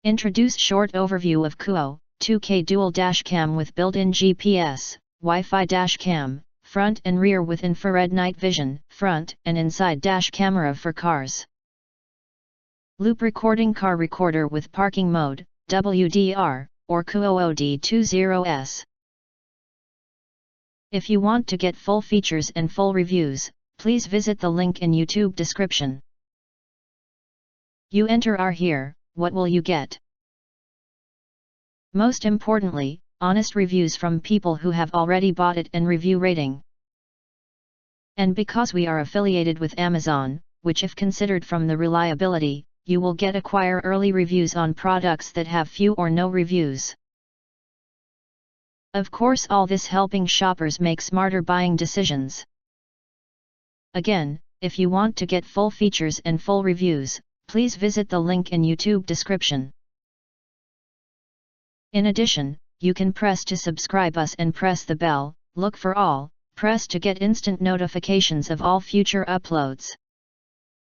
Introduce short overview of COOAU, 2K dual dash cam with built-in GPS, Wi-Fi dash cam, front and rear with infrared night vision, front and inside dash camera for cars. Loop recording car recorder with parking mode, WDR, or COOAU D20S. If you want to get full features and full reviews, please visit the link in YouTube description. You enter our here, what will you get? Most importantly, honest reviews from people who have already bought it and review rating. And because we are affiliated with Amazon, which if considered from the reliability, you will get acquire early reviews on products that have few or no reviews. Of course, all this helping shoppers make smarter buying decisions. Again, if you want to get full features and full reviews, please visit the link in YouTube description. In addition, you can press to subscribe us and press the bell, look for all, press to get instant notifications of all future uploads.